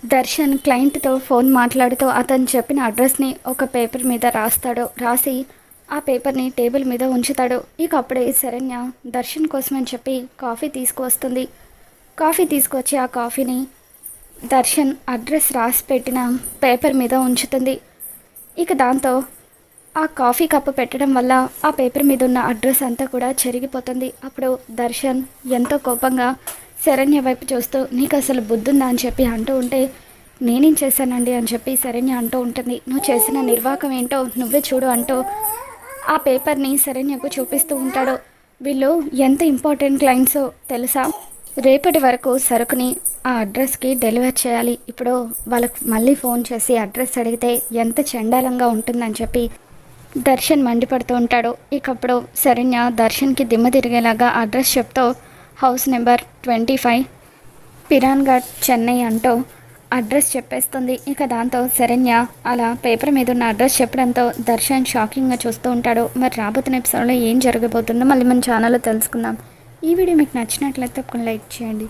Darshan క్లయింట్తో phone మాట్లాడుతూ అతను చెప్పిన అడ్రస్ని ఒక పేపర్ మీద రాసి ఆ పేపర్ని టేబుల్ మీద ఉంచుతాడు. ఇక అప్పుడే శరణ్య దర్శన్ కోసమని చెప్పి కాఫీ తీసుకువస్తుంది. కాఫీ తీసుకొచ్చి ఆ కాఫీని దర్శన్ అడ్రస్ రాసి పెట్టిన పేపర్ మీద ఉంచుతుంది. ఇక దాంతో ఆ కాఫీ కప్పు పెట్టడం వల్ల ఆ పేపర్ మీద ఉన్న అడ్రస్ అంతా కూడా చెరిగిపోతుంది. అప్పుడు దర్శన్ ఎంతో కోపంగా శరణ్య వైపు చూస్తూ నీకు అసలు బుద్ధుందా అని చెప్పి అంటూ ఉంటే నేనేం చేశానండి అని చెప్పి శరణ్య అంటూ ఉంటుంది. నువ్వు చేసిన నిర్వాకం ఏంటో నువ్వే చూడు అంటూ ఆ పేపర్ని శరణ్యకు చూపిస్తూ ఉంటాడు. వీళ్ళు ఎంత ఇంపార్టెంట్ క్లయింట్సో తెలుసా, రేపటి వరకు సరుకుని ఆ అడ్రస్కి డెలివర్ చేయాలి. ఇప్పుడు వాళ్ళకు మళ్ళీ ఫోన్ చేసి అడ్రస్ అడిగితే ఎంత చండాలంగా ఉంటుందని చెప్పి దర్శన్ మండిపడుతూ ఉంటాడు. ఇకప్పుడు శరణ్య దర్శన్కి దిమ్మ తిరిగేలాగా అడ్రస్ చెప్తూ హౌస్ నెంబర్ 25 పిరాన్ ఘాట్ చెన్నై అంటూ అడ్రస్ చెప్పేస్తుంది. ఇక దాంతో శరణ్య అలా పేపర్ మీద ఉన్న అడ్రస్ చెప్పడంతో దర్శన్ షాకింగ్గా చూస్తూ ఉంటాడు. మరి రాబోతున్న ఎపిసోడ్లో ఏం జరగబోతుందో మళ్ళీ మన ఛానల్లో తెలుసుకుందాం. ఈ వీడియో మీకు నచ్చినట్లయితే తప్పకుండా లైక్ చేయండి.